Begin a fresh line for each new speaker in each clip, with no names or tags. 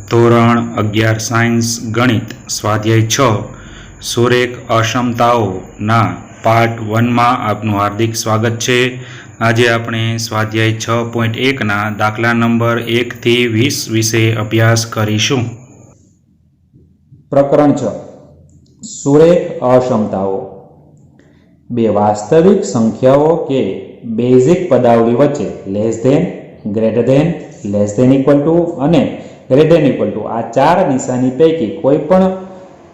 ધોરણ 11 સાયન્સ ગણિત સ્વાધ્યાય 6 સુરેખ અક્ષમતાઓના પાર્ટ 1માં આપનું હાર્દિક સ્વાગત છે। આજે આપણે સ્વાધ્યાય 6.1ના દાખલા નંબર 1 થી 20 વિશે અભ્યાસ કરીશું।
પ્રકરણ 6 સુરેખ અક્ષમતાઓ। બે વાસ્તવિક સંખ્યાઓ કે બેઝિક પદાવલી વચ્ચે less than, greater than, less than equal to અને ગ્રેટર ધેન ઇક્વલ ટુ આ ચાર નિશાની પૈકી કોઈ પણ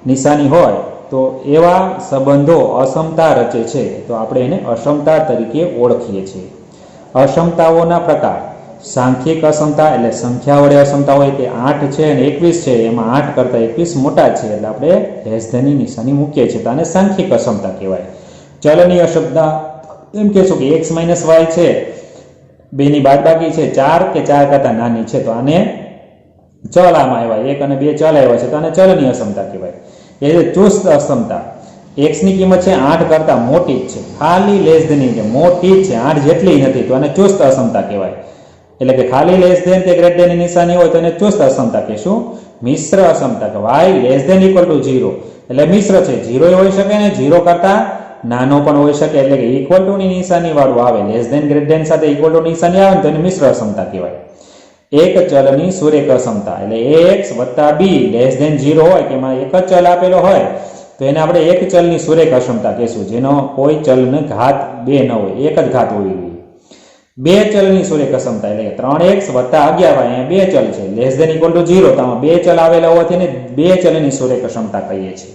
નિશાની હોય તો એવા સંબંધો અસમતા રચે છે તો આપણે એને અસમતા તરીકે ઓળખીએ છીએ। અસમતાઓના પ્રકાર સાંખ્યિક અસમતા એટલે સંખ્યા વડે અસમતા હોય કે 8 છે અને 21 છે, એમાં 8 કરતાં 21 મોટા છે એટલે આપણે લેસ ધેનની નિશાની મૂકીએ છીએ તો આને સાંખ્યિક અસમતા કહેવાય। ચલની અસમતા એમ કહેશું કે x - y છે, બેની બાદબાકી છે 4 કે 4 કરતાં નાની છે તો આને ચલ આમાં આવ્યા 1 અને 2 ચલ આવ્યા છે તો આને ચલની અસમતા કહેવાય। એ છે ચુસ્ત અસમતા, x ની કિંમત છે 8 કરતાં મોટી જ છે, ખાલી લેસ ધેન એટલે મોટી જ છે, 8 જેટલી નથી તો આને ચુસ્ત અસમતા કહેવાય। એટલે કે ખાલી લેસ ધેન કે ગ્રેટર ધેન ની નિશાની હોય તો એને ચુસ્ત અસમતા કહેશું। મિશ્ર અસમતા કે y less than equal to 0 એટલે મિશ્ર છે, 0 હોઈ શકે ને 0 કરતાં નાનો પણ હોઈ શકે એટલે કે ઇક્વલ ટુ ની નિશાની વાળું આવે, લેસ ધેન ગ્રેટર ધેન સાથે ઇક્વલ ટુ નિશાની આવે તો એને મિશ્ર અસમતા કહેવાય। એક ચલની સુરેખ અસમતા એટલે ax + b લેસ ધેન 0 હોય કે એમાં એક જ ચલ આપેલો હોય તો એને આપણે એક ચલની સુરેખ અસમતા કહેશું, જેનો કોઈ ચલને ઘાત 2 ન હોય, એક જ ઘાત હોવી જોઈએ। બે ચલની સુરેખ અસમતા એટલે કે 3x + 11 અહીંયા બે ચલ છે, લેસ ધેન ઇક્વલ ટુ 0 તો આમાં બે ચલ આવેલા હોવાથી એને બે ચલની સુરેખ અસમતા કહીએ છીએ।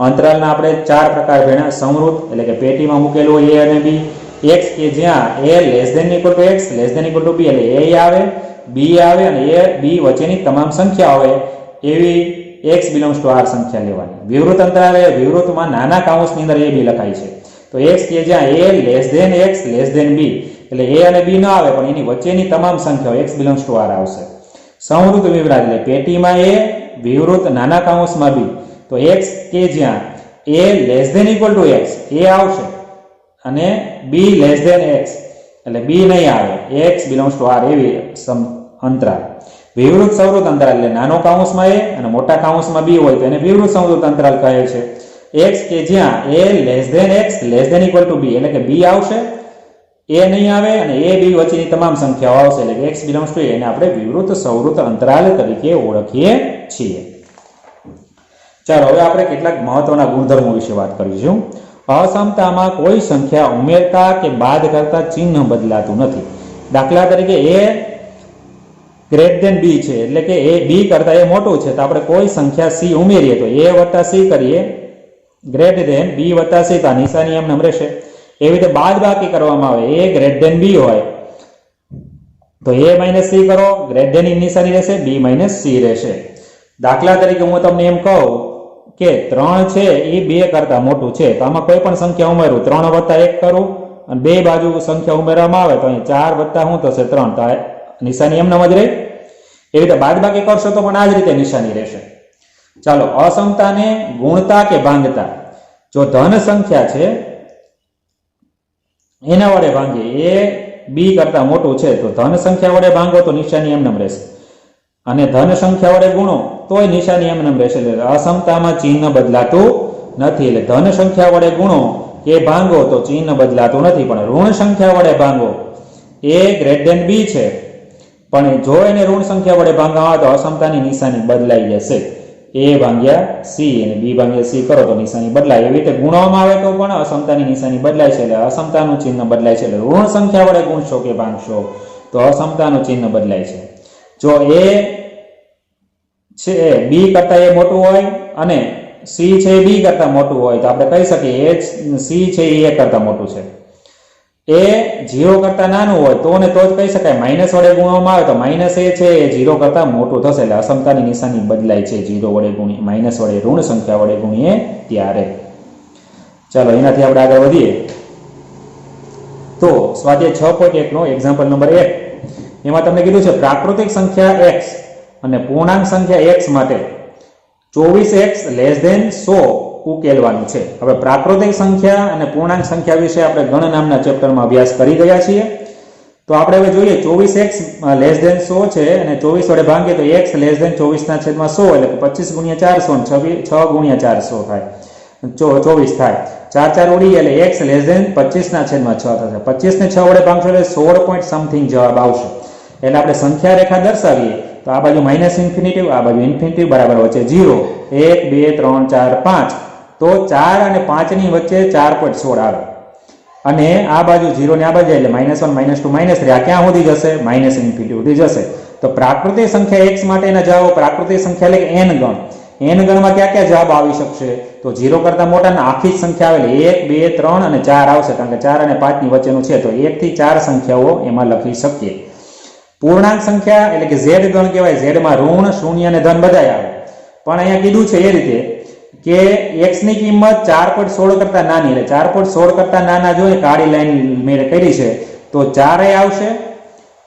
અંતરાલના આપણે ચાર પ્રકાર ભણ્યા। સમૃદ્ધ એટલે કે પેટીમાં મૂકેલું હોય a અને b, x કે જ્યાં a less than equal to x less than equal to b એટલે a આવે, b આવે અને a b વચ્ચેની તમામ સંખ્યા હોય એવી x બિલોંગ્સ ટુ r સંખ્યા લેવાની। વિવૃત અંતરાલ એ વિવૃતમાં નાના કાઉન્સની અંદર a b લખાય છે તો x કે જ્યાં a less than x less than b એટલે a અને b ન આવે પણ એની વચ્ચેની તમામ સંખ્યાઓ x બિલોંગ્સ ટુ r આવશે। સંવૃત વિવરાજ એટલે પેટીમાં a વિવૃત નાના કાઉન્સમાં b તો x કે જ્યાં a less than equal to x a આવશે અને b લેસ ધેન x એટલે b નહીં આવે, x બિલોંગ્સ ટુ r એવી અંતરાલ। વિવૃત સંવૃત અંતરાલ એટલે નાનો કાઉન્સમાં a અને મોટા કાઉન્સમાં b હોય તો એને વિવૃત સંવૃત અંતરાલ કહે છે। x કે જ્યાં a less than x less than equal to b એટલે કે b આવશે, a નહીં આવે અને a b વચ્ચેની તમામ સંખ્યાઓ આવશે એટલે કે x બિલોંગ્સ ટુ એને આપણે વિવૃત સંવૃત અંતરાલ તરીકે ઓળખીએ છીએ। ચાલો હવે આપણે કેટલાક મહત્વના ગુણધર્મો વિશે વાત કરીશું। અસમતામાં કોઈ સંખ્યા ઉમેરતા કે બાદ કરતા ચિહ્ન બદલાતું નથી। દાખલા તરીકે a ગ્રેટર ધેન b છે એટલે કે a b કરતા એ મોટું છે તો આપણે કોઈ સંખ્યા c ઉમેરીએ તો a + c કરીએ ગ્રેટર ધેન b + c તો આ નિશાની એમ રહેશે। એવી રીતે બાદબાકી કરવામાં આવે, a ગ્રેટર ધેન b હોય તો a - c કરો, ગ્રેટર ધેન ની નિશાની રહેશે b - c રહેશે। દાખલા તરીકે હું તમને એમ કહું કે 3 છે એ 2 કરતા મોટું છે તો આમાં કોઈ પણ સંખ્યા ઉમેરું, 3 + 1 કરું અને બે બાજુ સંખ્યા ઉમેરવામાં આવે તો અહીં 4 + શું થશે 3 તો નિશાની એમ જ રહે। એવી રીતે બાદબાકી કરશો તો પણ આ જ રીતે નિશાની રહેશે। ચાલો અસમતાને ગુણતા કે ભાંગતા, જો ધન સંખ્યા છે એના વડે ભાંગીએ, a b કરતા મોટું છે તો ધન સંખ્યા વડે ભાંગો તો નિશાની એમ રહેશે અને ધન સંખ્યા વડે ગુણો તોય નિશાની એમ રહેશે। એટલે અસમતામાં ચિહ્ન બદલાતું નથી, એટલે ધન સંખ્યા વડે ગુણો કે ભાંગો તો ચિહ્ન બદલાતું નથી, પણ ઋણ સંખ્યા વડે ભાંગો, a ગ્રેટર ધેન b છે પણ જો એને ઋણ સંખ્યા વડે ભાંગવામાં આવે તો અસમતાની નિશાની બદલાઈ જશે, a ભાગ્યા c અને b ભાગ્યા c કરો તો નિશાની બદલાય। એવી રીતે ગુણવામાં આવે તો પણ અસમતાની નિશાની બદલાય છે એટલે અસમતાનું ચિહ્ન બદલાય છે। એટલે ઋણ સંખ્યા વડે ગુણશો કે ભાંગશો તો અસમતાનું ચિહ્ન બદલાય છે। જો a છે b કરતા એ મોટું હોય અને c છે b કરતા મોટું હોય તો આપણે કહી શકીએ c છે એ કરતા મોટું છે। a 0 કરતા નાનું હોય તો ને તો જ કહી શકાય, માઇનસ વડે ગુણવામાં આવે તો માઇનસ a છે એ 0 કરતા મોટું થશે એટલે અસમતાની નિશાની બદલાય છે 0 વડે ગુણી, માઇનસ વડે ઋણ સંખ્યા વડે ગુણીએ ત્યારે। ચાલો એનાથી આપણે આગળ વધીએ તો સ્વાધ્યાય 6.1 નો એક્ઝામ્પલ નંબર 1 એમાં તમને કીધું છે પ્રાકૃતિક સંખ્યા x અને પૂર્ણાંક સંખ્યા x માટે 24x લેસ ધેન 100 ઉકેલવાનું છે। હવે પ્રાકૃતિક સંખ્યા અને પૂર્ણાંક સંખ્યા વિશે આપણે ગણ નામના ચેપ્ટરમાં અભ્યાસ કરી ગયા છીએ તો આપણે હવે જોઈએ 24x લેસ ધેન 100 છે અને 24 વડે ભાંગીએ તો x લેસ ધેન 24 ના છેદમાં 100 એટલે કે 25 ગુણ્યા 400 અને 6 ગુણ્યા 400 થાય 24 થાય 4 4 ઉડી એટલે x લેસ ધેન 25 ના છેદમાં 6 થશે 25 ને 6 વડે ભાગશો એટલે 16 પોઈન્ટ સમથિંગ જવાબ આવશે એટલે આપણે સંખ્યા રેખા દર્શાવીએ તો આ બાજુ માઇનસ ઇન્ફિનિટિવ આ બાજુ ઇન્ફિનિટિવ બરાબર વચ્ચે 0 1 2 3 4 5 તો 4 અને 5 ની વચ્ચે 4.16 આવે અને આ બાજુ 0 ને આ બાજુ એટલે -1 -2 -3 આ ક્યાં સુધી જશે માઇનસ ઇન્ફિનિટી સુધી જશે તો પ્રાકૃતિક સંખ્યા x માટેના જવાબ પ્રાકૃતિક સંખ્યા એટલે કે n ગણ n ગણમાં ક્યાં ક્યાં જવાબ આવી શકશે તો 0 કરતા મોટાના આખી જ સંખ્યા આવેલી 1 2 3 અને 4 આવશે કારણ કે 4 અને 5 ની વચ્ચેનું છે તો 1 થી 4 સંખ્યાઓ એમાં લખી શકીએ પૂર્ણાંક સંખ્યા એટલે કે z ગણ કહેવાય z માં ઋણ શૂન્ય અને ધન બધાય આવે પણ અહીંયા કીધું છે એ રીતે કે x ની કિંમત 4.16 કરતા નાની એટલે 4.16 કરતા નાના જોઈએ કાળી લાઈન મેં કરી છે તો 4 આવશે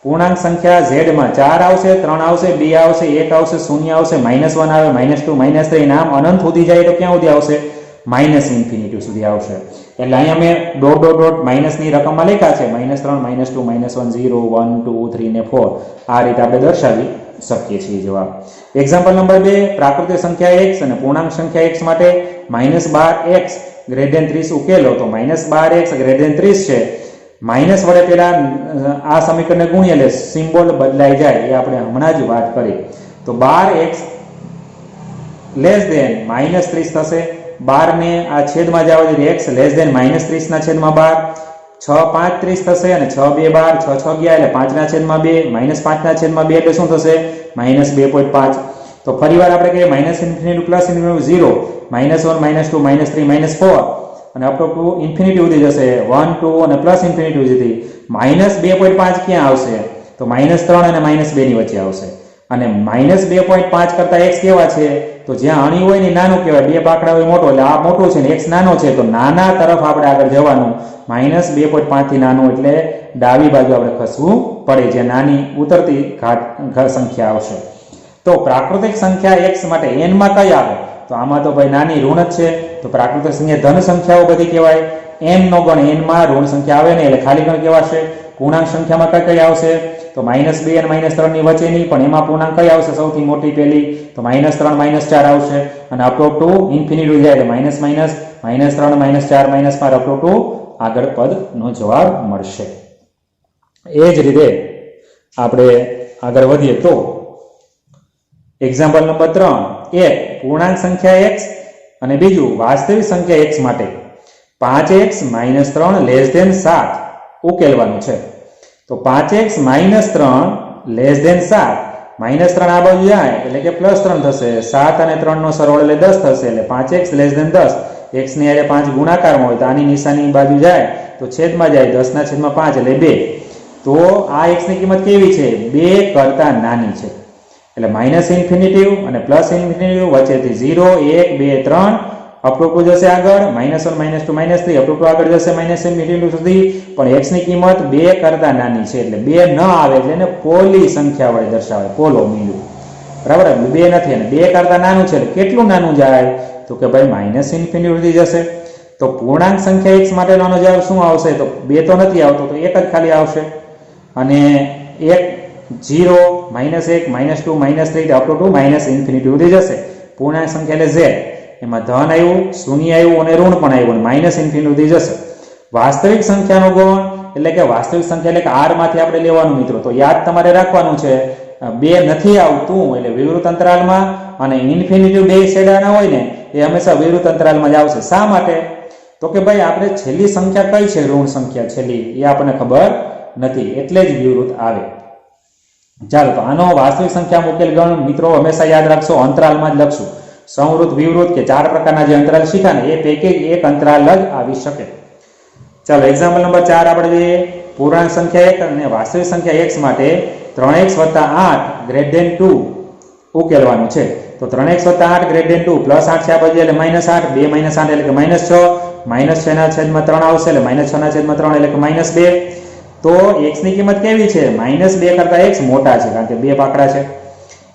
પૂર્ણાંક સંખ્યા z માં 4 આવશે 3 આવશે 2 આવશે 1 આવશે 0 આવશે -1 આવે -2 -3 નામ અનંત સુધી જાય તો ક્યાં સુધી આવશે માઇનસ ઇન્ફિનિટી સુધી આવશે એટલે અહીંયા મેં ડોટ ડોટ ડોટ માઇનસ ની રકમમાં લખ્યા છે -3 -2 -1 0 1 2 3 ને 4 આ રીતે આપણે દર્શાવી શકીએ છીએ જવાબ એક્ઝામ્પલ નંબર 2 પ્રાકૃતિક સંખ્યા x અને પૂર્ણાંક સંખ્યા x માટે -12x > 30 ઉકેલો તો -12x > 30 છે માઇનસ વડે પેલા આ સમીકરણને ગુણીએ એટલે સિમ્બોલ બદલાઈ જાય એ આપણે હમણાં જ વાત કરી તો 12x લેસ ધેન -30 થશે 12 ને આ છેદમાં જાવ એટલે x લેસ ધેન -30 ના છેદમાં 12 6 5 30 થશે અને 6 2 12 6 6 ગયા એટલે 5 ના છેદમાં 2 -5 ના છેદમાં 2 એટલે શું થશે -2.5 તો ફરીવાર આપણે કહીએ માઇનસ ઇન્ફિનિટી પ્લસ ઇન્ફિનિટી 0 -1 -2 -3 -4 અને અપ ટુ ઇન્ફિનિટી સુધી જશે 1 2 અને પ્લસ ઇન્ફિનિટી સુધી -2.5 ક્યાં આવશે તો -3 અને -2 ની વચ્ચે આવશે અને -2.5 કરતા x કેવા છે તો જ્યાં અણી હોય ને નાનું કહેવાય બે બાકડા હોય મોટો એટલે આ મોટો છે ને x નાનો છે તો નાના તરફ આપણે આગળ જવાનું -2.5 થી નાનું એટલે ડાબી બાજુ આપણે ખસવું પડે જે નાની ઉતરતી ઘાત સંખ્યા આવશે તો પ્રાકૃતિક સંખ્યા x માટે n માં કઈ આવે તો આમાં તો ભાઈ નાની ઋણ જ છે તો પ્રાકૃતિક સંખ્યા ધન સંખ્યાઓ બધી કહેવાય n નો ગણ n માં ઋણ સંખ્યા આવે ને એટલે ખાલી ગણ કહેવાશે પૂર્ણાંક સંખ્યામાં કઈ આવશે તો -2 અને -3 ની વચ્ચેની પણ એમાં પૂર્ણાંક કઈ આવશે સૌથી મોટી પેલી તો -3 -4 આવશે અને અપ ટુ ઇન્ફિનિટી જાય એટલે -3 -4 -5 અપ ટુ આગળ પદ નો જવાબ મળશે એ જ રીતે આપણે આગળ વધીએ તો એક્ઝામ્પલ નંબર 3 એક પૂર્ણાંક સંખ્યા x અને બીજું વાસ્તવિક સંખ્યા x માટે 5x - 3 < 7 ઉકેલવાનું છે તો 5x - 3 < 7 -3 આ બાજુ જાય એટલે કે +3 થશે 7 અને 3 નો સરવાળો એટલે 10 થશે એટલે 5x < 10 x ની આરે 5 ગુણાકારમાં હોય તો આની નિશાની બાજુ જાય તો છેદમાં જાય 10 ના છેદમાં 5 એટલે 2 તો આ x ની કિંમત કેવી છે 2 કરતા નાની છે એટલે માઇનસ ઇન્ફિનિટિવ અને પ્લસ ઇન્ફિનિટિવ વચ્ચેથી 0 1 2 3 અપ ટુ જશે આગળ -1 -2 -3 અપ ટુ આગળ જશે માઇનસ ઇન્ફિનિટિવ સુધી પણ x ની કિંમત 2 કરતા નાની છે એટલે 2 ન આવે એટલે એને પોલી સંખ્યા વડે દર્શાવે પોલો મીંડું બરાબર 2 નથી અને 2 કરતા નાનું છે એટલે કેટલું નાનું જાય તો કે ભાઈ માઇનસ ઇન્ફિનિટી સુધી જશે તો પૂર્ણાંક સંખ્યા x માટેનો આનો જવાબ શું આવશે તો 2 તો નથી આવતો તો 1 જ ખાલી આવશે અને 1 0 -1 -2 -3 અપ ટુ માઇનસ ઇન્ફિનિટી સુધી જશે પૂર્ણાંક સંખ્યા એટલે z એમાં ધન આવ્યું શૂન્ય આવ્યું અને ઋણ પણ આવ્યું અને માઇનસ ઇન્ફિનિટી સુધી જશે વાસ્તવિક સંખ્યાનો ગુણ એટલે કે વાસ્તવિક સંખ્યા એટલે કે r માંથી આપણે લેવાનું મિત્રો તો યાદ તમારે રાખવાનું છે 2 નથી આવતું એટલે વિવૃત અંતરાલમાં અને ઇન્ફિનિટી બે છેડાના હોય ને એ હંમેશા વિવૃત અંતરાલમાં જ આવશે શા માટે તો કે ભાઈ આપણે છેલ્લી સંખ્યા કઈ છે ઋણ સંખ્યા છેલ્લી એ આપણને ખબર નથી એટલે જ વિવૃત આવે ચાલો તો આનો વાસ્તવિક સંખ્યા ઉકેલ ગણ મિત્રો હંમેશા યાદ રાખશો અંતરાલમાં જ લખશું સંવૃત વિવૃત કે 4 પ્રકારના જે અંતરાલ શીખ્યા ને એ પૈકી એક અંતરાલ જ આવી શકે ચાલો એક્ઝામ્પલ નંબર 4 આપણે જોઈએ પૂર્ણાંક સંખ્યા 1 અને વાસ્તવિક સંખ્યા x માટે 3x + 8 > 2 ઉકેલવાનું છે તો 3x + 8 > 2 +8 છે આ બાજુ એટલે -8 2 - 8 એટલે કે -6 -6 ના છેદમાં 3 આવશે એટલે -6 ના છેદમાં 3 એટલે કે -2 તો x ની કિંમત કેવી છે -2 કરતા x મોટા છે કારણ કે બે પાકડા છે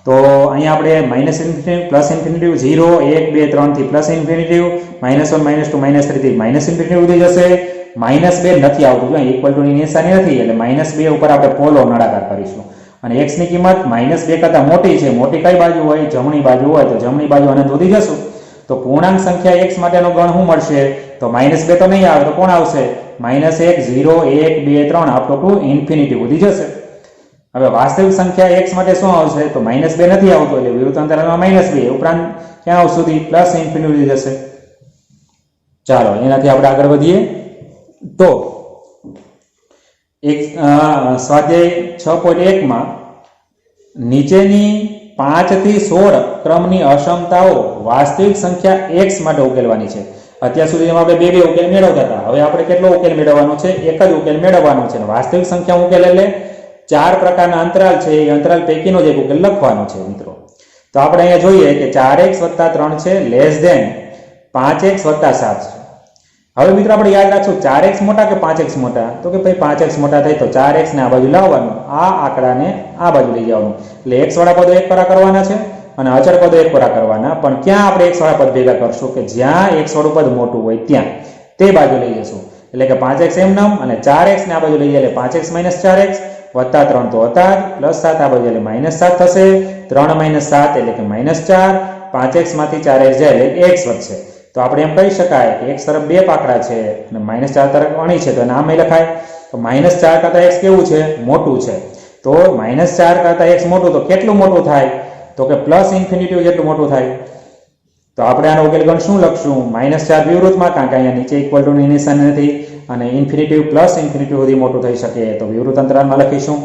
તો અહીંયા આપણે માઇનસ ઇન્ફિનિટી પ્લસ ઇન્ફિનિટી 0 1 2 3 થી પ્લસ ઇન્ફિનિટી -1 -2 -3 થી માઇનસ ઇન્ફિનિટી સુધી જશે -2 નથી આવતું, જો ઇક્વલ ટુ ની નિશાની નથી એટલે -2 ઉપર આપણે પોલો નળાકાર કરીશું અને x ની કિંમત -2 કરતા મોટી છે. મોટી કઈ બાજુ હોય? જમણી બાજુ હોય, તો જમણી બાજુ અનંત સુધી જશું તો પૂર્ણાંક સંખ્યા x માટેનો ગણ શું મળશે? તો -2 તો નહીં આવે તો કોણ આવશે? -1 0 1 2 3 અપ ટુ ઇન્ફિનિટી સુધી જશે. હવે વાસ્તવિક સંખ્યા x માટે શું આવશે? તો -2 નથી આવતું એટલે વિરુદ્ધ અંતરાલમાં -2 ઉપરાંત ક્યાં સુધી? પ્લસ ઇન્ફિનિટી જશે. ચાલો એનાથી આપણે આગળ વધીએ તો સ્વાધ્યાય 6.1 માં નીચેની 5 થી 16 ક્રમની અસમતાઓ વાસ્તવિક સંખ્યા x માટે ઉકેલવાની છે. અત્યાર સુધીમાં આપણે બે ઉકેલ મેળવતા હતા. હવે આપણે કેટલો ઉકેલ મેળવવાનો છે? એક જ ઉકેલ મેળવવાનો છે. વાસ્તવિક સંખ્યા ઉકેલ એટલે 4 પ્રકારના અંતરાલ છે, એ અંતરાલ પૈકીનો જ એક ઉકેલ લખવાનો છે મિત્રો. તો આપણે અહીંયા જોઈએ કે 4x + 3 છે લેસ ધેન 5x + 7 છે. હવે મિત્રો આપણે યાદ રાખશું 4x મોટા કે 5x મોટા? તો કે ભાઈ 5x મોટા થાય તો 4x ને આ બાજુ લાવવાનું, આ આંકડાને આ બાજુ લઈ જવાનું એટલે x વાળા પદો એક પરા કરવાના છે અને અચળ પદો એક પરા કરવાના. પણ ક્યાં આપણે x વાળા પદ ભેગા કરશું? કે જ્યાં x વાળું પદ મોટું હોય ત્યાં તે બાજુ લઈ જશું એટલે કે 5x એમનેમ અને 4x ને આ બાજુ લઈ જાય એટલે 5x - 4x વત્તા 3 તો હતા જ પ્લસ 7 આ બાજુ એટલે -7 થશે. 3 - 7 એટલે કે -4. 5x માંથી 4x જાય એટલે x વધશે. તો આપણે એમ કહી શકાય કે x તરફ બે પાકડા છે અને -4 તરફ અણી છે તો નામ એ લખાય. તો -4 કરતા x કેવું છે? મોટું છે. તો -4 કરતા x મોટું તો કેટલું મોટું થાય? તો કે પ્લસ ઇન્ફિનિટી જેટલું મોટું થાય. તો આપણે આનો ઉકેલ ગણ શું લખશું? -4 વિવૃતમાં, કારણ કે અહીંયા નીચે ઇક્વલ ટુ ની નિશાન નથી અને ઇન્ફિનિટી પ્લસ ઇન્ફિનિટી સુધી મોટું થઈ શકે તો વિવૃત અંતરાલમાં લખીશું.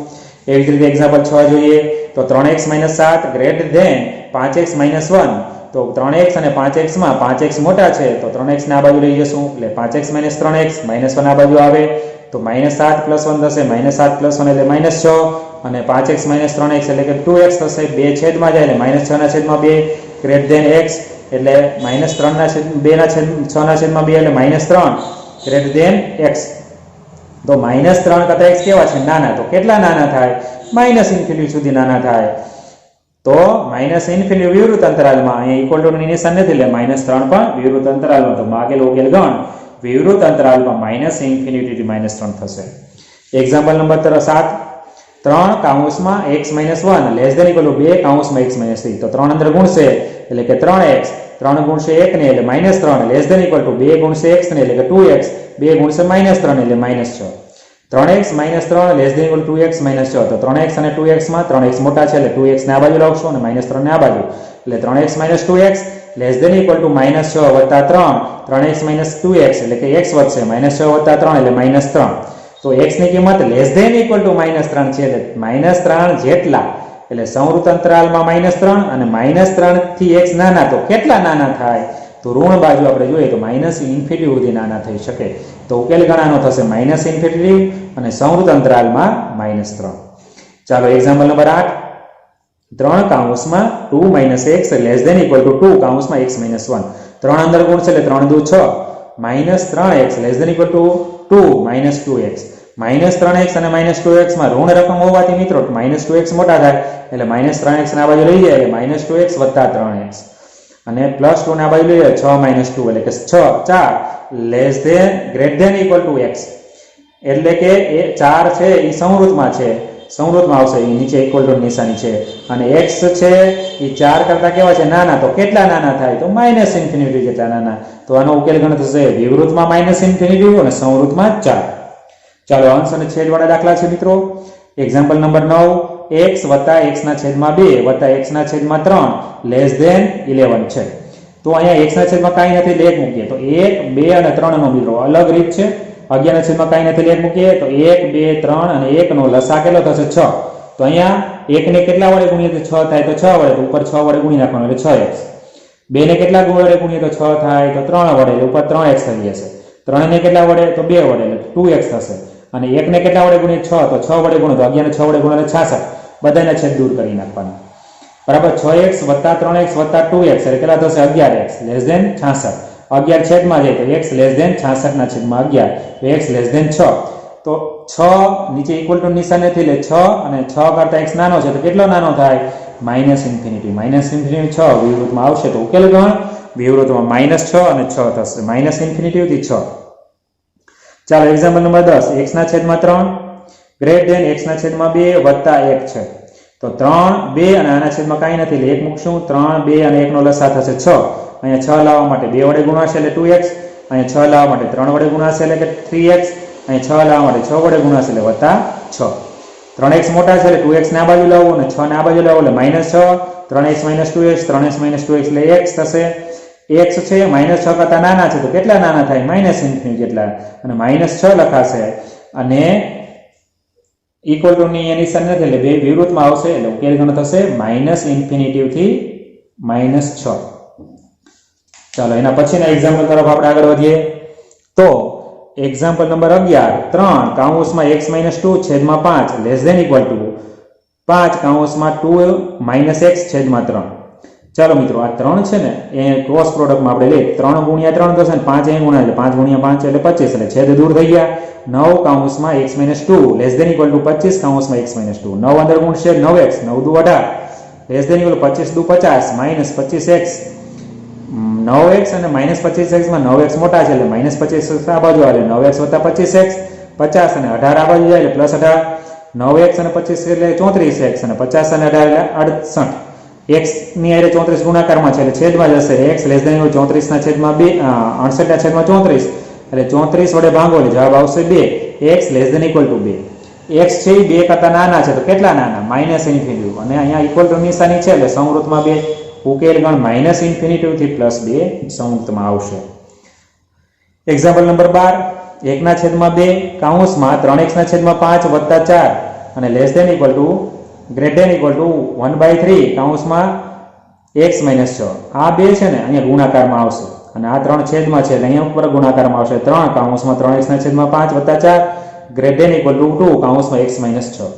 એવી જ રીતે એક્ઝામ્પલ 6 જોઈએ તો 3x - 7 ગ્રેટર ધેન 5x - 1. તો 3x અને 5x માં 5x મોટા છે તો 3x ને આ બાજુ લઈ જશું એટલે 5x - 3x -1 આ બાજુ આવે તો -7 + 1 થશે. -7 + 1 એટલે -6 અને 5x - 3x એટલે કે 2x થશે. 2 છેદમાં જાય એટલે -6/2 ગ્રેટર ધેન x એટલે -3/2 એટલે -3 ગ્રેટર ધેન x. તો -3 કરતા x કેવા છે? નાના. તો કેટલા નાના થાય? -ઇન્ફિનિટી સુધી નાના થાય. તો -ઇન્ફિનિટી વિવૃત અંતરાલમાં, અહીંયા ઇક્વલ ટુ ની નિશાન નથી એટલે -3 પણ વિવૃત અંતરાલમાં. તો માગેલો ઉકેલ ગણ વિવૃત અંતરાલમાં -ઇન્ફિનિટી થી -3 થશે. એક્ઝામ્પલ નંબર 7 3 કૌંસમાં x - 1 less than equal to 2 કૌંસમાં x - 3. તો 3 અંદર ગુણશે એટલે કે 3x 3 ગુણશે 1 ને એટલે -3 લેસ ધેન ઇક્વલ ટુ 2 ગુણશે x ને એટલે કે 2x 2 ગુણશે -3 એટલે -6. 3x - 3 less than equal two 2x - 6. તો 3x અને 2x માં 3x મોટા છે એટલે 2x ને આ બાજુ લાવશું અને -3 ને આ બાજુ એટલે 3x - 2x less than equal two -6 વત્તા 3 3x - 2x એટલે કે x વધશે. -6 વત્તા 3 એટલે -3. તો x ની કિંમત લેસ ધેન ઇક્વલ ટુ -3 છે એટલે -3 જેટલા એટલે સંવૃત અંતરાલમાં -3 અને -3 થી x નાના તો કેટલા નાના થાય? તો ઋણ બાજુ આપણે જોઈએ તો -ઇન્ફિનિટી સુધી નાના થઈ શકે. તો ઉકેલ ગણાનો થશે -ઇન્ફિનિટી અને સંવૃત અંતરાલમાં -3. ચાલો એક્ઝામ્પલ નંબર 8 3 કૌંસમાં 2 - x less than equal to 2 કૌંસમાં x - 1. 3 અંદર ગુણશે એટલે 3 દુ 6 -3x less than equal to 2 - 2x. -3x અને -2x માં ઋણ રકમ હોવાથી મિત્રો -2x મોટા થાય એટલે -3x ના બાજુ લઈ જાય એટલે -2x વત્તા 3x અને +2 ના બાજુ લઈ જાય 6 - 2 એટલે કે 4 less than greater than equal to x એટલે કે એ 4 છે એ સંવૃતમાં છે, સંવૃતમાં આવશે, એ નીચે ઇક્વલ ટુ નિશાની છે અને x છે એ 4 કરતા કેવા છે? નાના. તો કેટલા નાના થાય? તો -ઇન્ફિનિટી જેટલા નાના. તો આનો ઉકેલ ગણ થશે વિવૃતમાં -ઇન્ફિનિટી અને સંવૃતમાં 4. ચાલો અંશ અને છેદવાળા દાખલા છે મિત્રો. એક્ઝામ્પલ નંબર 9 x વત્તા x² વત્તા x/3 લેસ ધેન 11 છે. તો અહીંયા x/માં કાંઈ નથી એટલે 1 મૂકીએ તો 1 2 અને 3 નો મિત્રો અલગ રીત છે. 11/માં કાંઈ નથી એટલે 1 મૂકીએ તો 1 2 3 અને 1 નો લસા કેટલો થશે? 6. તો અહીંયા 1 ને કેટલા વડે ગુણીએ તો 6 થાય તો 6 વડે તો ઉપર 6 વડે ગુણી નાખવાનું એટલે 6x. 2 ને કેટલા વડે ગુણીએ તો 6 થાય તો 3 વડે એટલે ઉપર 3x થઈ જશે. 3 ને કેટલા વડે તો 2 વડે એટલે 2x થશે. અને 1 ને કેટલા વડે ગુણીએ 6 તો 6 વડે ગુણો તો 11 ને 6 વડે ગુણો એટલે 66. બધાના છેદ દૂર કરી નાખવાના. બરાબર 6x વત્તા 3x વત્તા 2x એટલે કેટલા થશે? 11x less than 66. 11 છેદમાં જાય તો x લેસ ધેન 66 ના છેદમાં 11 તો x લેસ ધેન 6. તો 6 નીચે ઇક્વલ ટુ નિશાન નથી એટલે 6 અને 6 કરતા x નાનો છે તો કેટલો નાનો થાય? -ઇન્ફિનિટી. -ઇન્ફિનિટી 6 વિવૃતમાં આવશે તો ઉકેલ ગણ વિવૃતમાં -6 અને 6 થશે. -ઇન્ફિનિટી થી 6. ચાલો એક્ઝામ્પલ નંબર 10 x ના છેદમાં 3 ગ્રેટર ધેન x ના છેદમાં 2 વત્તા 1 છે. તો 3 2 અને આના છેદમાં કાંઈ નથી એટલે 1 મૂકશું. 3 2 અને 1 નો લસા થશે 6. અહીંયા 6 લાવવા માટે 2 વડે ગુણાશે એટલે 2x. અહીંયા 6 લાવવા માટે 3 વડે ગુણાશે એટલે કે 3x. અહીંયા 6 લાવવા માટે 6 વડે ગુણાશે એટલે વત્તા 6. 3x મોટા છે એટલે 2x ને આ બાજુ લાવવું અને 6 ને આ બાજુ લાવવું એટલે -6. 3x - 2x 3x - 2x એટલે x થશે. x છે -6 કરતા નાના છે તો કેટલા નાના થાય -∞ જેટલા અને -6 લખાશે અને ઇક્વલ ટુ ની નિશાન નથી એટલે બે વિરુદ્ધમાં આવશે એટલે ઉકેલ ગણો થશે -∞ થી -6. ચાલો એના પછીના એક્ઝામ્પલ તરફ આપણે આગળ વધીએ. તો એક્ઝામ્પલ નંબર 11 3 કૌંસમાં x - 2 છેદમાં 5 લેસ ધેન ઇક્વલ ટુ 5 કૌંસમાં 2 - x છેદમાં 3. ચાલો મિત્રો આ 3 છે ને એ ક્રોસ પ્રોડક્ટમાં આપણે લઈએ 3 ગુણ્યા 3 થશે ને 5 અહીં ગુણ્યા એટલે 5 ગુણ્યા 5 એટલે 25 એટલે છેદ દૂર થઈ ગયા. 9 કૌંસમાં x - 2 less than equal to 25 કૌંસમાં x - 2 9 અંદર ગુણશે 9x 9 દુ 18 લેસ ધેન ઇક્વલ 25 દુ 50 -25x 9x અને -25x માં 9x મોટા છે એટલે -25x આ બાજુ આવે 9x + 25x 50 અને 18 આ બાજુ જાય એટલે +18 9x અને 25 એટલે 34x અને 50 અને 18 એટલે 68. x ની આરે 34 ગુણાકારમાં છે એટલે છેદમાં જશે x લેસ ધેન 34 ના છેદમાં 2 68 ના છેદમાં 34 એટલે 34 વડે ભાગો એટલે જવાબ આવશે 2. x less than equal to 2. x છે એ 2 કરતા નાના છે તો કેટલા નાના -∞ અને અહીંયા ઇક્વલ ટુ નિશાની છે એટલે સંવૃતમાં 2 ઉકેલ ગણ -∞ થી +2 સંવૃતમાં આવશે. એક્ઝામ્પલ નંબર 12 1 ના છેદમાં 2 કૌંસમાં 3x ના છેદમાં 5 વત્તા 4 અને less than equal to greater than equal to 1/3 કૌંસમાં x - 6 આ બે છે ને અહીંયા ગુણાકારમાં આવશે અને આ 3 છેદમાં છે એટલે અહીંયા ઉપર ગુણાકારમાં આવશે 3 કૌંસમાં 3x ના છેદમાં 5 વત્તા 4 ગ્રેટર ધેન ઇક્વલ ટુ 2 કૌંસમાં x - 6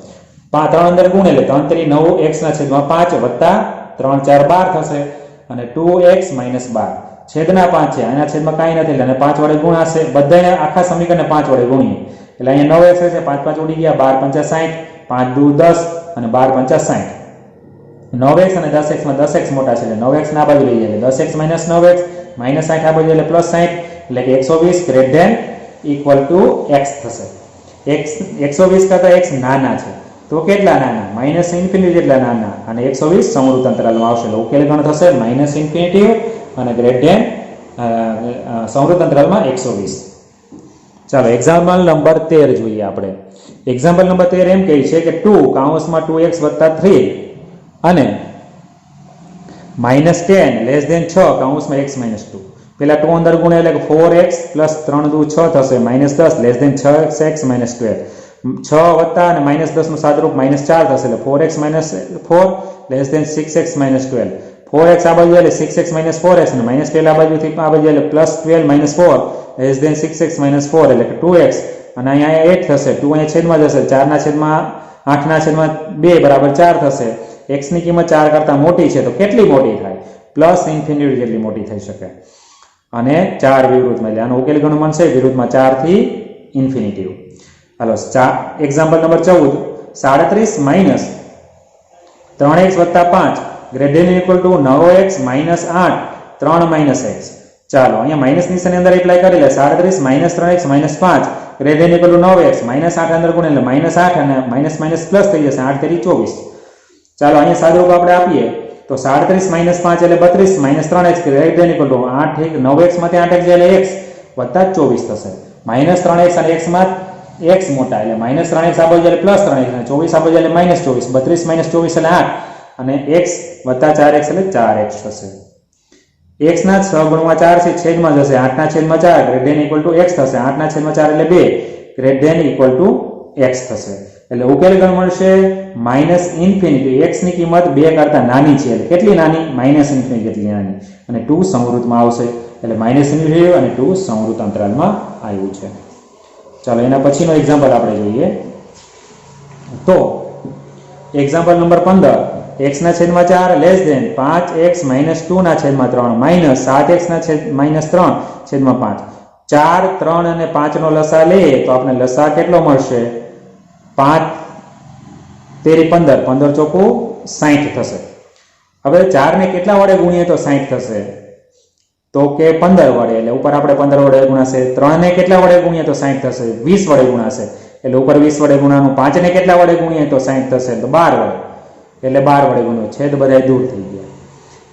3 અંદર ગુણ એટલે 3 × 3 9x ના છેદમાં 5 વત્તા 3 4 12 થશે અને 2x - 12 છેદના 5 છે આના છેદમાં કાંઈ નથી એટલે 5 વડે ગુણાશે બધાને આખા સમીકરણને 5 વડે ગુણીએ એટલે અહીંયા 9x છે 5 5 ઉડી ગયા 12 5 60 5 દુ 10 અને 12 5 60 9x અને 10x માં 10x મોટા છે એટલે 9x ના બાજુ લઈ જાય એટલે 10x - 9x -60 આ બાજુ એટલે +60 એટલે કે 120 greater than equal to x થશે. x 120 કરતા x નાના છે તો કેટલા નાના -∞ જેટલા નાના અને 120 સમૃદ્ધ અંતરાલમાં આવશે એટલે ઉકેલ ગણ થશે -∞ અને ગ્રેટર ધેન સમૃદ્ધ અંતરાલમાં 120. ચાલો એક્ઝામ્પલ નંબર 13 જોઈએ આપણે. એક્ઝામ્પલ નંબર 13 એમ કહે છે કે 2 કૌંસમાં 2x + 3 અને -10 લેસ ધેન 6 કૌંસમાં x - 2 પેલા 2 અંદર ગુણે એટલે 4x + 3 દુ 6 થશે -10 લેસ ધેન 6x - 12 6 વત્તા અને -10 નું સાદરૂપ -4 થશે એટલે 4x - 4 less than 6x - 12 4x આ બાજુ એટલે 6x - 4x અને -12 આ બાજુથી આ બાજુ એટલે +12 - 4 લેસ ધેન 6x - 4 એટલે કે 2x અને અહીંયા 8 થશે 2 અહીંયા છેદમાં જશે 4 ના છેદમાં 8 ના છેદમાં 2 બરાબર 4 થશે. x ની કિંમત 4 કરતા મોટી છે તો કેટલી મોટી થાય +∞ જેટલી મોટી થઈ શકે અને 4 વિરુદ્ધમાં એટલે આનો ઉકેલ ગણો મળશે વિરુદ્ધમાં 4 થી ∞. હાલો example number 14 37 - 3x + 5 greater than equal to 9x - 8 3 - x. ચાલો અહીંયા માઈનસ નિશાની અંદર એપ્લાય કરી લે 37 - 3x - 5 greater than equal to 9x -8 અંદર ગુણે એટલે -8 અને માઈનસ પ્લસ થઈ જશે 8 × 24. ચાલો અહીંયા સાદુરૂપ આપણે આપીએ તો 37 - 5 એટલે 32 - 3x greater than equal two 8 9x માંથી 8x જાય એટલે x વત્તા 24 થશે. -3x અને x માં x મોટા એટલે -3x આ બાજુ એટલે +3x અને 24 આ બાજુ એટલે -24 32 - 24 એટલે 8 અને x વત્તા 4x એટલે 4x થશે. x ના 6 ગુણવા 4 છે છેદમાં જશે 8 ના છેદમાં 4 greater than equal to x થશે 8 ના છેદમાં 4 એટલે 2 greater than equal to x થશે એટલે ઉકેલ ગણ મળશે -∞ x ની કિંમત 2 કરતા નાની છે એટલે કેટલી નાની -∞ જેટલી નાની અને 2 સમૃદ્ધમાં આવશે એટલે -∞ અને 2 સમૃદ્ધ અંતરાલમાં આવ્યું છે. ચાલો એના પછીનો એક્ઝામ્પલ આપણે જોઈએ તો એક્ઝામ્પલ નંબર 15 x ના છેદમાં 4 લેસ ધેન 5x - 2 ના છેદમાં 3 -7x ના -3 છેદમાં 5 4 3 અને 5 નો લસા લઈએ તો આપણે લસા કેટલો મળશે 5 તેરી 15 15 ચોકું 60 થશે. હવે 4 ને કેટલા વડે ગુણીએ તો 60 થશે તો કે 15 વડે, એટલે ઉપર આપણે 15 વડે ગુણાશે. 3 ને કેટલા વડે ગુણીએ તો 60 થશે, 20 વડે ગુણાશે એટલે ઉપર 20 વડે ગુણાનું. 5 ને કેટલા વડે ગુણીએ તો 60 થશે, તો 12 વડે, એટલે 12 વડે ગુણ્યો. છેદ બધા દૂર થઈ ગયા,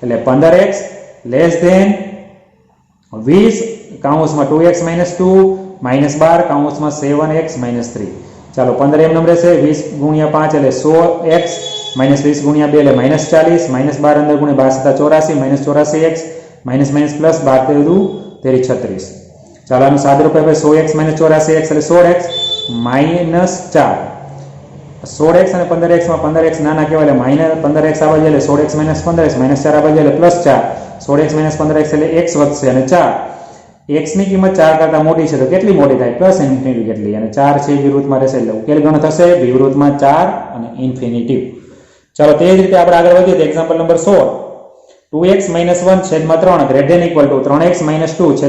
એટલે 15x લેસ ધેન 20 કૌંસમાં 2x - 2 -12 કૌંસમાં 7x - 3. ચાલો 15 એમ નંબર રહેશે. 20 ગુણ્યા 5 એટલે 100x -20 ગુણ્યા 2 એટલે -40, -12 અંદર ગુણ્યા 12 × 84 -84x પ્લસ 12 × 2 = 36. ચાલો આનું સાદુરૂપ આપણે 100x - 84x એટલે 16x -4. 16x અને 15x માં 15x નાના કહેવાય એટલે -15x આવે એટલે 16x - 15x -4 આવે એટલે +4. 16x - 15x એટલે x વધશે અને 4. x ની કિંમત 4 કરતા મોટી છે તો કેટલી મોટી થાય? પ્લસ ઇન્ફિનિટી કેટલી, અને 4 છે વિરુદ્ધમાં રહેશે એટલે ઉકેલ ગણ થશે વિરુદ્ધમાં 4 અને ઇન્ફિનિટી. ચાલો તે જ રીતે આપણે આગળ વધીએ તો example number 16. 2x - 1/3 greater than equal to 3x - 2/4 -2 -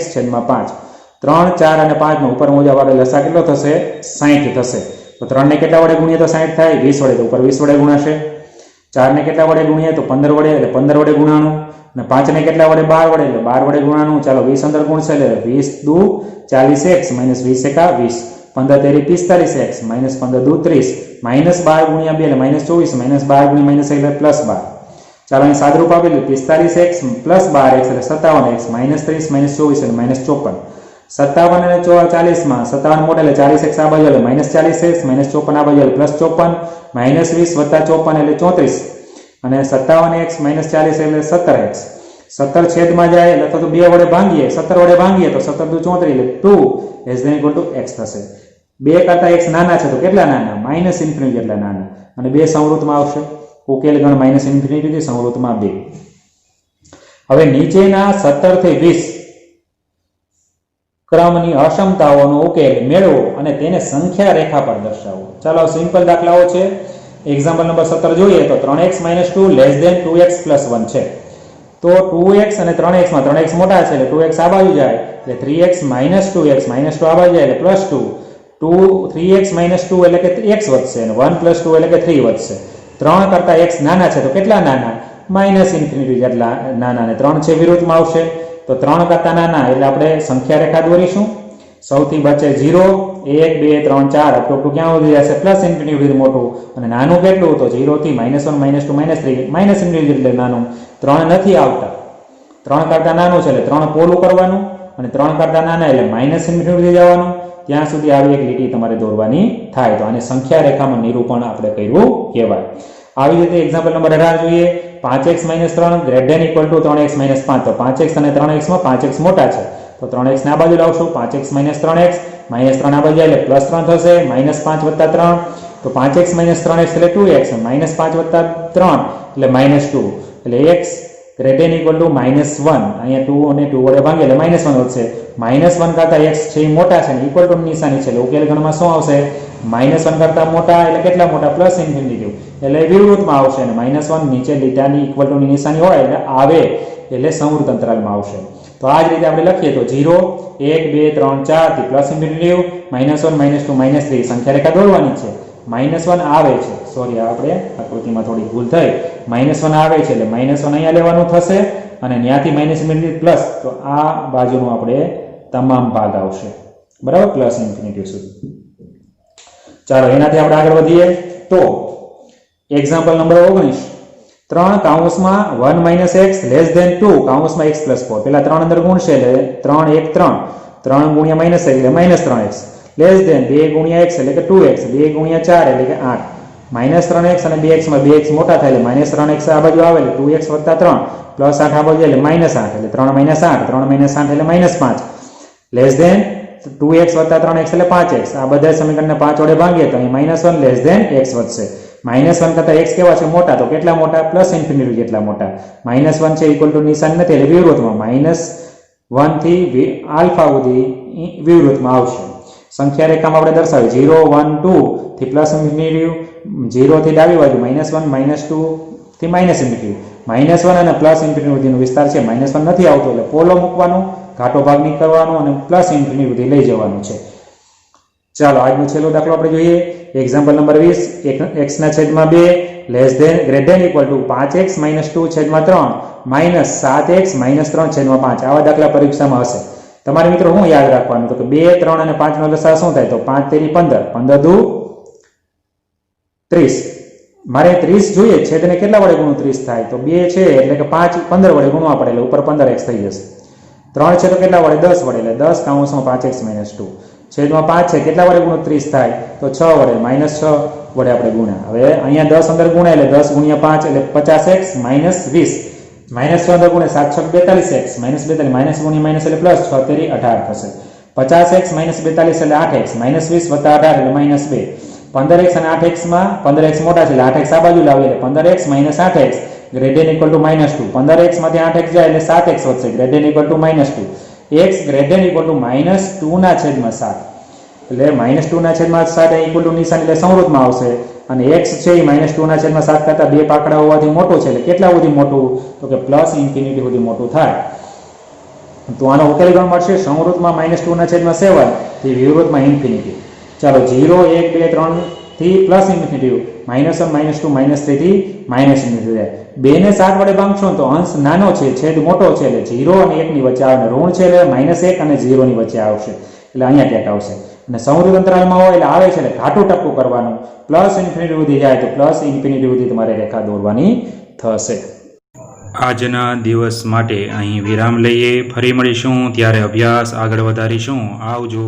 x/5. 3, 4 અને 5 નો ઉપર મુજબ આપણે લસા કેટલો થશે? 60 થશે. તો 3 ને કેટલા વડે ગુણીએ તો 60 થાય? 20 વડે, તો ઉપર 20 વડે ગુણાશે. 4 ને કેટલા વડે ગુણીએ તો 15 વડે, એટલે 15 વડે ગુણાનું. અને 5 ને કેટલા વડે? 12 વડે, એટલે 12 વડે ગુણાનું. ચાલો 20 અંદર ગુણશે એટલે 20 દુ 40x -20 એકા 20, 15 તેરી 45x -15 દુ 30, -12 ગુણ્યા 2 એટલે -24, -12 ગુણ્યા -1 એટલે +12. ચાલો અહીં સાદુરૂપ આપેલું 45x + 12x એટલે 57x -30 -24 એટલે -54. 57 અને 40 માં 57 મોટા એટલે 40x આ બાજુ એટલે -40x, -54 આ બાજુ એટલે +54, -20 + 54 એટલે 34, અને 57x - 40 એટલે 17x. 17 છેદમાં જાય એટલે તો 2 વડે ભાંગીએ, 17 વડે ભાંગીએ તો 17 દુ 34 એટલે 2 = x થશે. 2 કરતા x નાના છે તો કેટલા નાના? -ઇન્ફિનિટી જેટલા નાના, અને 2 સંવૃતમાં આવશે. ઉકેલ ગણ -ઇન્ફિનિટી થી સંવૃતમાં 2. હવે નીચેના 17 થી 20 ક્રમની અસમતાઓનો ઉકેલ મેળવો અને તેને સંખ્યા રેખા પર દર્શાવો. ચાલો સિમ્પલ દાખલાઓ છે. એક્ઝામ્પલ નંબર 17 જોઈએ તો 3x - 2 < 2x + 1 છે. તો 2x અને 3x માં 3x મોટા છે એટલે 2x આ બાજુ જાય એટલે 3x - 2x -2 આ બાજુ જાય એટલે +2. 3x - 2 એટલે કે x વધશે અને 1 + 2 એટલે કે 3 વધશે. 3 કરતા x નાના છે તો કેટલા નાના? -ઇન્ફિનિટી જેટલા નાના, અને 3 છે વિરુદ્ધમાં આવશે. તો 3 કરતા નાના એટલે આપણે સંખ્યા રેખા દોરીશું. સૌથી વચ્ચે 0, 1, 2, 3, 4 અપ ટુ ક્યાં સુધી જશે? પ્લસ ઇન્ફિનિટી સુધી મોટું, અને નાનું કેટલું? તો 0 થી -1 -2 -3 ઇન્ફિનિટી એટલે નાનું. 3 નથી આવતા, 3 કરતા નાનું છે એટલે 3 પોલું કરવાનું, અને 3 કરતા નાના એટલે -ઇન્ફિનિટી જવાનું. ત્યાં સુધી આવી એક લીટી તમારે દોરવાની થાય. તો આને સંખ્યા રેખામાં નિરૂપણ આપણે કર્યું કહેવાય. આવી રીતે એક્ઝામ્પલ નંબર 18 જોઈએ. 5x - 3 greater than equal to 3x - 5. તો 5x અને 3x માં 5x મોટા છે તો 3x ને આ બાજુ લાવશું. 5x - 3x -3 આ બાજુ એટલે +3 થશે. -5 + 3 તો 5x - 3x એટલે 2x, -5 + 3 એટલે -2, એટલે x greater than equal to -1. અહીંયા 2 અને 2 વડે ભાંગીએ એટલે -1 વધશે. -1 કરતા x છે એ મોટા છે ને ઇક્વલ ટુ નિશાની છે એટલે ઉકેલ ગણમાં શું આવશે? -1 કરતા મોટા એટલે કેટલા મોટા? પ્લસ ઇન્ફિનિટી એટલે વિરુદ્ધમાં આવશે, અને -1 નીચે લીટાની ઇક્વલ ટુ ની નિશાની હોય એટલે આવે એટલે સંવૃત અંતરાલમાં આવશે. તો આ જ રીતે આપણે લખીએ તો 0, 1, 2, 3, 4 થી પ્લસ ઇન્ફિનિટી -1 -2 -3 સંખ્યા રેખા દોરવાની છે. -1 આવે છે, સોરી આપણે આકૃતિમાં થોડી ભૂલ થઈ. -1 આવે છે એટલે -1 અહીંયા લેવાનું થશે, અને ત્યાંથી -ઇન્ફિનિટી પ્લસ, તો આ બાજુનો આપણે તમામ ભાગ આવશે, બરાબર, પ્લસ ઇન્ફિનિટી સુધી. ચાલો એનાથી આપણે આગળ વધીએ તો એક્ઝામ્પલ નંબર 19. 3 કૌંસમાં 1 - x < 2 કૌંસમાં x + 4. પેલા 3 અંદર ગુણશે એટલે 3 1 3, 3 ગુણ્યા -x એટલે -3x, < 2 x એટલે કે 2x, 2 × 4 એટલે કે 8, -3x અને 2x માં 2x મોટા થાય એટલે -3x આ બાજુ આવે એટલે 2x + 3 +8 આ બાજુ એટલે -8 એટલે 3 - 8, 3 - 8 એટલે -5, < 2x + 3x એટલે 5x. આ બધા સમીકરણને 5 વડે ભાંગીએ તો અહીં -1 < x વધશે. -1 કરતા x કેવા છે? મોટા, તો કેટલા મોટા? પ્લસ ઇન્ફિનિટી જેટલા મોટા. -1 છે ઇક્વલ ટુ નિશાન નથી એટલે વિરુદ્ધમાં, -1 થી આલ્ફા સુધી વિરુદ્ધમાં આવશે. સંખ્યા રેખામાં આપણે દર્શાવી 0, 1, 2 થી પ્લસ ઇન્ફિનિટી, 0 થી ડાબી બાજુ -1 -2 થી -ઇન્ફિનિટી. -1 અને પ્લસ ઇન્ફિનિટી સુધીનો વિસ્તાર છે. -1 નથી આવતો એટલે પોલો મૂકવાનો, ઘાટો ભાગ નહીં કરવાનો, અને પ્લસ ઇન્ફિનિટી સુધી લઈ જવાનું છે. ચાલો આજનો છેલ્લો દાખલો આપણે જોઈએ. Example number 20. x/2 less than greater than equal to 5x - 2 છેદમાં 3 માઇનસ 7x - 3 છેદમાં 5 આવા દાખલા પરીક્ષામાં હશે. તમારે મિત્રો શું યાદ રાખવાનું? તો કે 2, 3 અને 5 નો લસાઅ શું થાય? તો 5 તેરી 15, 15 દુ 30. મારે 30 જોઈએ, છેદને કેટલા વડે ગુણું 30 થાય? તો 2 છે એટલે કે 5 15 વડે ગુણવા પડે એટલે ઉપર 15x થઈ જશે. 3 છે તો કેટલા વડે? 10 વડે એટલે 10 કાઉન્સમાં 5x - 2 છેદમાં 5 છે કેટલા વડે ગુણું 30 થાય? તો 6 વડે -6 વડે આપણે ગુણ્યા. હવે અહીંયા 10 અંદર ગુણ્યા એટલે 10 ગુણ્યા 5 એટલે 50x - 20 -6 અંદર ગુણે 7 6 42x -42 માઇનસ ગુણ્યા માઇનસ એટલે પ્લસ 6 તેરી 18 થશે. 50x - 42 એટલે 8x -20 + 18 એટલે -2. 15x અને 8x માં 15x મોટા છે એટલે 8x આ બાજુ લાવીએ એટલે 15x - 8x greater than equal to -2. 15x માંથી 8x જાય એટલે 7x વધશે greater than equal to -2. x greater than equal to -2 ના છેદમાં 7 એટલે -2 ના છેદમાં 7 ઇક્વલ ટુ નિશાન એટલે સંવૃતમાં આવશે અને x છે એ -2 ના છેદમાં 7 કરતા બે પાકડા હોવાથી મોટું છે એટલે કેટલા સુધી મોટું? તો કે +∞ સુધી મોટું થાય. તો આનો ઉકેલ ગણ મળશે સંવૃતમાં -2 ના છેદમાં 7 થી વિવૃતમાં ∞. ચાલો 0 1 2 3 થી +∞, -1 -2 -3 થી -∞ જાય. 2 ને 7 વડે ભાગશો તો અંશ નાનો છે છેદ મોટો છે એટલે 0 અને 1 ની વચ્ચે આવે, ઋણ છે એટલે -1 અને 0 ની વચ્ચે આવશે એટલે અહીંયા ક્યાંક આવશે. અને સંવૃત અંતરાલમાં હોય એટલે આવે છે એટલે ઘાટું ટપકું કરવાનું, +∞ સુધી જાય તો +∞ સુધી તમારે રેખા દોરવાની થશે.
આજના દિવસ માટે અહીં વિરામ લઈએ. ફરી મળીશું ત્યારે અભ્યાસ આગળ વધારીશું. આવજો.